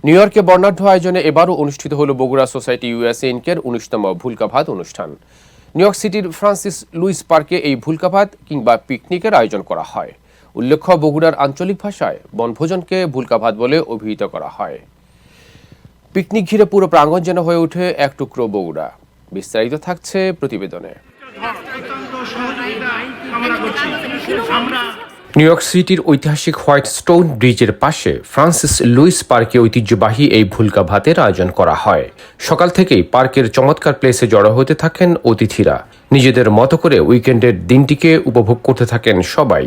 New ইয়র্কে বর্ণাঢ্য আয়োজনে এবারও অনুষ্ঠিত হল বগুড়া সোসাইটি ইউএসএ ইনকের 19তম ভুলকাভাত অনুষ্ঠান। নিউ ইয়র্ক সিটির ফ্রান্সিস লুইস পার্কে এই ভুলকাভাত কিংবা পিকনিকের আয়োজন করা হয়। উল্লেখ্য, বগুড়ার আঞ্চলিক ভাষায় বনভোজনকে ভুলকাভাত বলে অভিহিত করা হয়। পিকনিক ঘিরে পুরো প্রাঙ্গণ যেন হয়ে ওঠে এক টুকরো বগুড়া। বিস্তারিত থাকছে প্রতিবেদনে। নিউ ইয়র্ক সিটির ঐতিহাসিক হোয়াইট স্টোন ব্রিজের পাশে ফ্রান্সিস লুইস পার্কে ঐতিহ্যবাহী এই ভুলকাভাতের আয়োজন করা হয়। সকাল থেকেই পার্কের চমৎকার প্লেসে জড়ো হতে থাকেন অতিথিরা। নিজেদের মতো করে উইকেন্ডের দিনটিকে উপভোগ করতে থাকেন সবাই।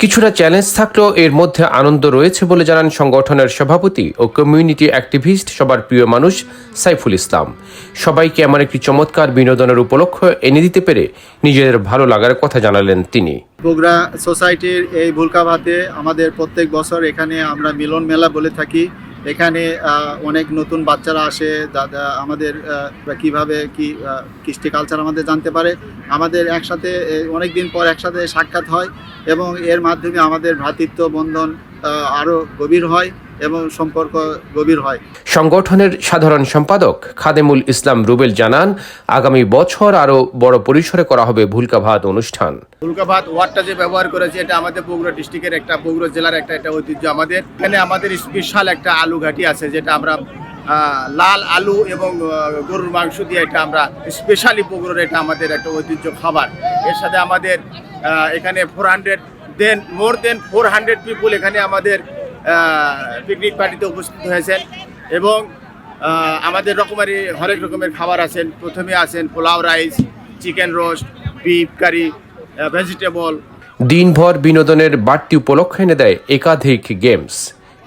কিছুটা চ্যালেঞ্জ থাকলেও এর মধ্যে আনন্দ রয়েছে বলে জানান সংগঠনের সভাপতি ও কমিউনিটি অ্যাক্টিভিস্ট, সবার প্রিয় মানুষ সাইফুল ইসলাম। সবাইকে এমন একটি চমৎকার বিনোদনের উপলক্ষ এনে দিতে পেরে নিজেদের ভালো লাগার কথা জানালেন তিনি। বগুড়া সোসাইটির এই ভুলকাভাতে আমাদের প্রত্যেক বছর এখানে আমরা মিলন মেলা বলে থাকি। এখানে অনেক নতুন বাচ্চারা আসে, আমাদের কিভাবে কি কৃষ্টি কালচার আমাদের জানতে পারে। আমাদের একসাথে অনেক দিন পর একসাথে সাক্ষাৎ হয় এবং এর মাধ্যমে আমাদের ভ্রাতৃত্ব বন্ধন আরও গভীর হয় এবং সম্পর্ক গভীর হয়। সংগঠনের সাধারণ সম্পাদক খাদেমুল ইসলাম রুবেল জানান, আগামী বছর আরও বড় পরিসরে করা হবে ভুলকাভাত অনুষ্ঠান। ভুলকাভাত ওয়ার্ডটা যে ব্যবহার করেছে, এটা আমাদের বগুড়া ডিস্ট্রিক্টের একটা, বগুড়া জেলার একটা ঐতিহ্য। আমাদের এখানে আমাদের স্পেশাল একটা আলু ঘাটি আছে, যেটা আমরা লাল আলু এবং গরুর মাংস দিয়ে এটা আমরা স্পেশালি বগুড়ার, এটা আমাদের একটা ঐতিহ্য খাবার। এর সাথে আমাদের এখানে মোর দেন 400 পিপুল এখানে আমাদের পিকনিক পার্টিতে উপস্থিত হয়েছেন এবং আমাদের হরেক রকমের খাবার আছেন। প্রথমে আছেন pulao rice, chicken roast, beef curry, vegetable. দিনভর বিনোদনের বাড়তি উপলক্ষ এনে দেয় একাধিক গেমস।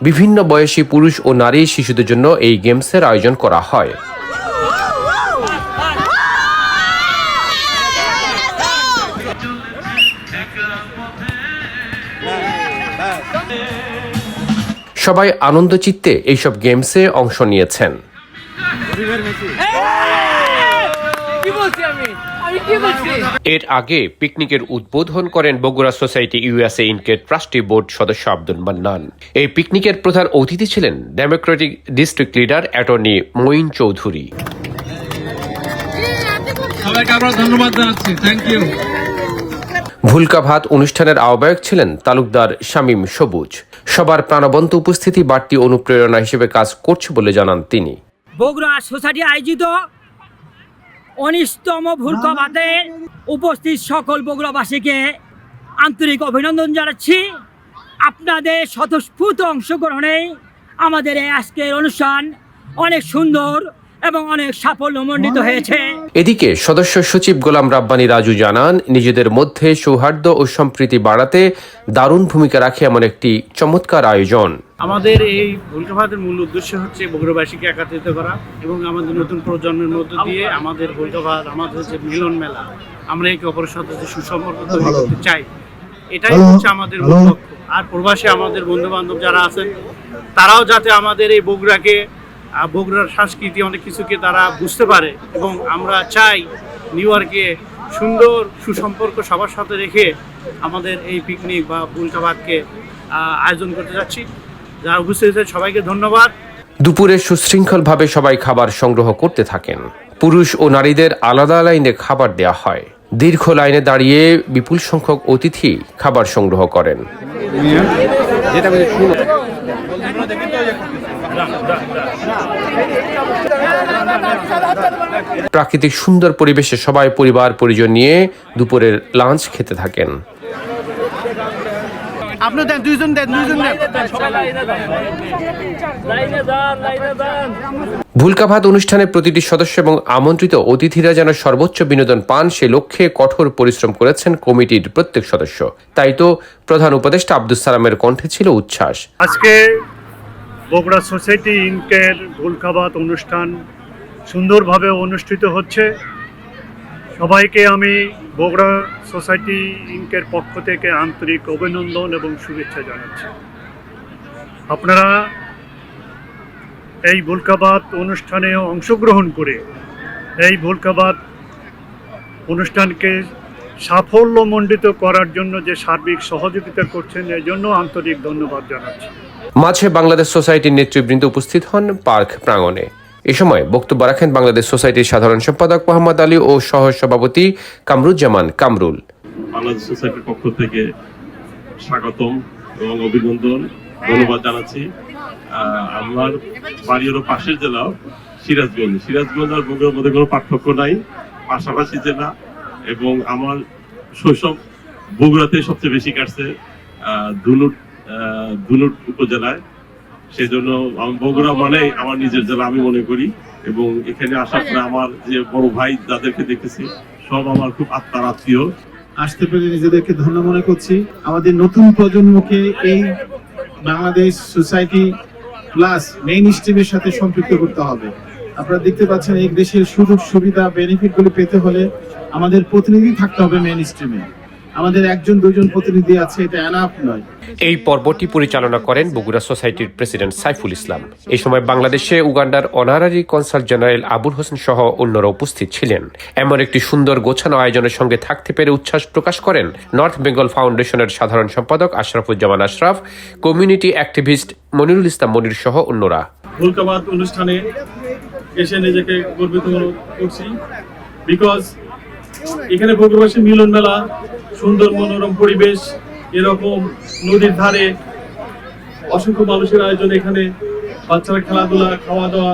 বিভিন্ন বয়সী পুরুষ ও নারী শিশুদের জন্য এই গেমসের আয়োজন করা হয়। সবাই আনন্দ চিত্তে এইসব গেমসে অংশ নিয়েছেন। এর আগে পিকনিকের উদ্বোধন করেন বগুড়া সোসাইটি ইউএসএ ইনকের ট্রাস্টি বোর্ড সদস্য আব্দুল মান্নান। এই পিকনিকের প্রধান অতিথি ছিলেন democratic district leader attorney Moin Chowdhury. সবাইকে আমরা ধন্যবাদ জানাচ্ছি। Thank you. ভুলকাভাত অনুষ্ঠানের আহ্বায়ক ছিলেন তালুকদার শামীম সবুজ। সবার প্রাণবন্ত উপস্থিতি বাড়তি অনুপ্রেরণা হিসেবে কাজ করছে বলে জানান তিনি। বগুড়া সোসাইটি আয়োজিত 19তম ভুলকাভাতে উপস্থিত সকল বগুড়াবাসীকে আন্তরিক অভিনন্দন জানাচ্ছি। আপনাদের স্বতঃস্ফূর্ত অংশগ্রহণে আমাদের এই আজকের অনুষ্ঠান অনেক সুন্দর এবং অনেক সাফল্যমণ্ডিত হয়েছে। এদিকে সদস্য সচিব গোলাম রাব্বানী রাজু জানান, নিজেদের মধ্যে সৌহার্দ্য ও সম্প্রীতি বাড়াতে দারুণ ভূমিকা রাখে এমন একটি চমৎকার আয়োজন। আমাদের এই ভুলকাভাতের মূল উদ্দেশ্য হচ্ছে বগুড়াবাসীকে একত্রিত করা এবং আমাদের নতুন প্রজন্মের মধ্য দিয়ে আমাদের ভুলকাভাত, আমাদের যে মিলন মেলা, আমরা একে অপরের সাথে যে সুসম্পর্ক তৈরি করতে চাই, এটাই হচ্ছে আমাদের মূল লক্ষ্য। আর প্রবাসী আমাদের বন্ধু বান্ধব যারা আছেন, তারাও যাতে আমাদের এই বগুড়ার সংস্কৃতি অনেক কিছুকে তারা বুঝতে পারে এবং আমরা চাই নিউ ইয়র্কে সুন্দর সুসম্পর্ক সবার সাথে রেখে আমাদের এই পিকনিক বা ভুলকাভাতকে আয়োজন করতে যাচ্ছি। যারা উপস্থিত হয়েছে সবাইকে ধন্যবাদ। দুপুরে সুশৃঙ্খলভাবে সবাই খাবার সংগ্রহ করতে থাকেন। পুরুষ ও নারীদের আলাদা লাইনে খাবার দেওয়া হয়। দীর্ঘ লাইনে দাঁড়িয়ে বিপুল সংখ্যক অতিথি খাবার সংগ্রহ করেন। প্রাকৃতিক সুন্দর পরিবেশে সবাই পরিবার পরিজন নিয়ে দুপুরের লাঞ্চ খেতে থাকেন। ভুলকাভাত অনুষ্ঠানে প্রতিটি সদস্য এবং আমন্ত্রিত অতিথিরা যেন সর্বোচ্চ বিনোদন পান, সে লক্ষ্যে কঠোর পরিশ্রম করেছেন কমিটির প্রত্যেক সদস্য। তাই তো প্রধান উপদেষ্টা আব্দুল সালামের কণ্ঠে ছিল উচ্ছ্বাস। আজকে বগুড়া সোসাইটি ইনকের ভুলকাভাত অনুষ্ঠান সুন্দরভাবে অনুষ্ঠিত হচ্ছে। সবাইকে আমি বগুড়া সোসাইটি ইনকের পক্ষ থেকে আন্তরিক অভিনন্দন এবং শুভেচ্ছা জানাচ্ছি। আপনারা এই ভুলকাভাত অনুষ্ঠানে অংশগ্রহণ করে এই ভুলকাভাত অনুষ্ঠানকে সাফল্যমণ্ডিত করার জন্য যে সার্বিক সহযোগিতা করছেন এই জন্য আন্তরিক ধন্যবাদ জানাচ্ছি। মাঝে বাংলাদেশ সোসাইটির নেতৃবৃন্দ উপস্থিত হন পার্ক প্রাঙ্গণে। এ সময় বক্তব্য রাখেন বাংলাদেশ সোসাইটির সাধারণ সম্পাদক মোহাম্মদ আলী ও সহ সভাপতি কামরুজ্জামান কামরুল। বাংলাদেশ সোসাইটির পক্ষ থেকে স্বাগতম এবং অভিনন্দন, ধন্যবাদ জানাচ্ছি। আমার বাড়ি হলো পাশের জেলা সিরাজগঞ্জ আর বগুড়ার মধ্যে কোনো পার্থক্য নাই, পাশাপাশি জেলা। এবং আমার শৈশব বগুড়াতে সবচেয়ে বেশি কাটছে, ধুনুট উপজেলায়। সেই জন্য বগুড়া মানে আমার নিজের জেলা আমি মনে করি। এবং এখানে আসার পরে আমার যে বড় ভাই যাদেরকে দেখেছি সব আমার খুব আত্মার আত্মীয়। আসতে পেরে নিজেদেরকে ধন্য মনে করছি। আমাদের নতুন প্রজন্মকে এই বাংলাদেশ সোসাইটি প্লাস মেইন স্ট্রিমের সাথে সম্পৃক্ত করতে হবে। আপনারা দেখতে পাচ্ছেন এই দেশের সুযোগ সুবিধা বেনিফিটগুলো পেতে হলে আমাদের প্রতিনিধি থাকতে হবে মেইন স্ট্রিমে। আমাদের একজন দুজন প্রতিনিধি আছে, এটা এনাফ নয়। এই পর্বটি পরিচালনা করেন বগুড়া সোসাইটির প্রেসিডেন্ট সাইফুল ইসলাম। এই সময় বাংলাদেশে উগান্ডার honorary consul general Abul Hossain সহ অন্যরা উপস্থিত ছিলেন। এমন একটি সুন্দর গোছানো আয়োজনের সঙ্গে থাকতে পেরে উচ্ছ্বাস প্রকাশ করেন নর্থ বেঙ্গল ফাউন্ডেশনের সাধারণ সম্পাদক আশরাফুজ্জামান আশরাফ, কমিউনিটি অ্যাক্টিভিস্ট মনিরুল ইসলাম মনির সহ অন্যরা। ভুলকাবাদ অনুষ্ঠানে এসে নিজেকে গর্বিত করছি, বিকজ এখানে বগুড়াবাসী মিলন মেলা, সুন্দর মনোরম পরিবেশ, এরকম নদীর ধারে অসংখ্য মানুষের আয়োজন, এখানে বাচ্চারা খেলাধুলা, খাওয়া দাওয়া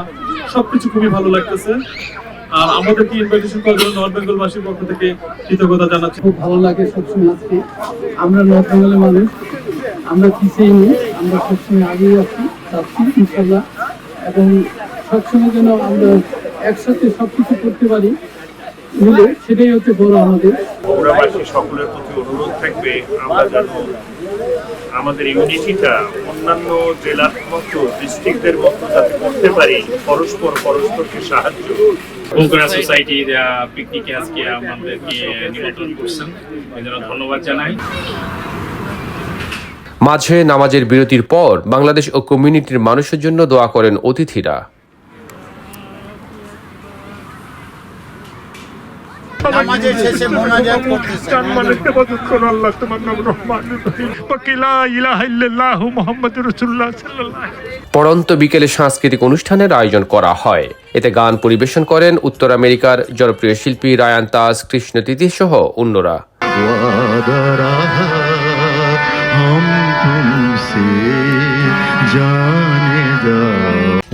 সবকিছু খুবই ভালো লাগতেছে। আর আমাদেরকে ইনভাইটেশন করার জন্য নর্থ বেঙ্গলবাসীর পক্ষ থেকে কৃতজ্ঞতা জানাচ্ছি। খুব ভালো লাগে সবসময় আজকে আমরা নর্থ বেঙ্গলের মানুষ, আমরা পিছিয়ে নেই, আমরা সবসময় আগিয়ে যাচ্ছি ইনশাল্লাহ। এবং সবসময় যেন আমরা একসাথে সবকিছু করতে পারি মিলে, সেটাই হচ্ছে বড় আমাদের। বগুড়াবাসী সকলের প্রতি অনুরোধ থাকবে আমরা যেন আমাদের ইউনিটিটা অন্যান্য জেলার মতো ডিস্ট্রিক্টদের মতো যাতে করতে পারি, পরস্পরকে সাহায্য। বগুড়া সোসাইটির পিকনিকে আজকে আমাদেরকে নিমন্ত্রণ করছেন, এই জন্য ধন্যবাদ জানাই। মাঝে নামাজের বিরতির পর বাংলাদেশ ও কমিউনিটির মানুষের জন্য দোয়া করেন অতিথিরা। নামাজের শেষে মোনাজাত করতেছেন। পড়ন্ত বিকেলে সাংস্কৃতিক অনুষ্ঠানের আয়োজন করা হয়। এতে গান পরিবেশন করেন উত্তর আমেরিকার জনপ্রিয় শিল্পী রায়ান তাজ, কৃষ্ণ তিথি সহ অন্যরা।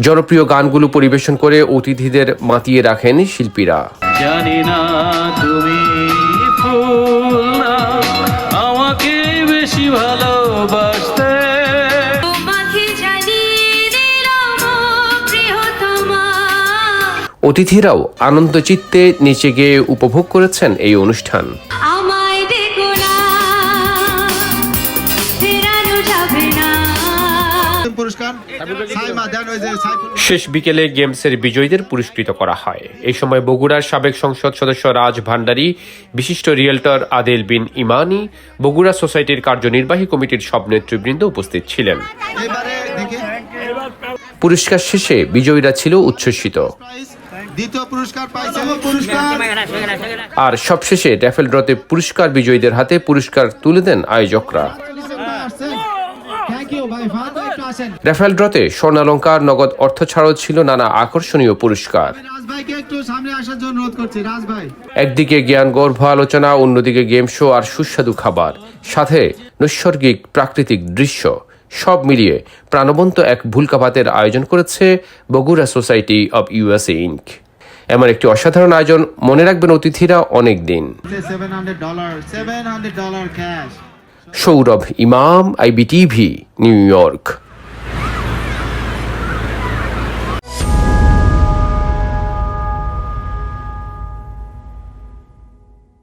জনপ্রিয় গানগুলো পরিবেশন করে অতিথিদের মাতিয়ে রাখেন শিল্পীরা। জানি না তুমি ফুল না আমাকে বেশি ভালোবাসতে, অতিথিরাও আনন্দ চিত্তে নিচে গিয়ে উপভোগ করেছেন এই অনুষ্ঠান। শেষ বিকেলে গেমসের বিজয়ীদের পুরস্কৃত করা হয়। এই সময় বগুড়ার সাবেক সংসদ সদস্য রাজ ভান্ডারী, বিশিষ্ট রিয়েলটর আদেল বিন ইমানি, বগুড়া সোসাইটির কার্যনির্বাহী কমিটির সব নেতৃবৃন্দ উপস্থিত ছিলেন। পুরস্কার শেষে বিজয়ীরা ছিল উচ্ছ্বসিত। আর সবশেষে র্যাফেল ড্রতে পুরস্কার বিজয়ীদের হাতে পুরস্কার তুলে দেন আয়োজকরা। র্যাফেল ড্রতে স্বর্ণালঙ্কার, নগদ অর্থ ছাড়াও ছিল নানা আকর্ষণীয় পুরস্কার। একদিকে জ্ঞান গর্ভ আলোচনা, অন্যদিকে গেম শো আর সুস্বাদু খাবার, সাথে নৈসর্গিক প্রাকৃতিক দৃশ্য, সব মিলিয়ে প্রাণবন্ত এক ভুলকাভাতের আয়োজন করেছে Bogura society of USA Inc. এমন একটি অসাধারণ আয়োজন মনে রাখবেন অতিথিরা অনেক দিন। সৌরভ ইমাম, IBTV, নিউ ইয়র্ক।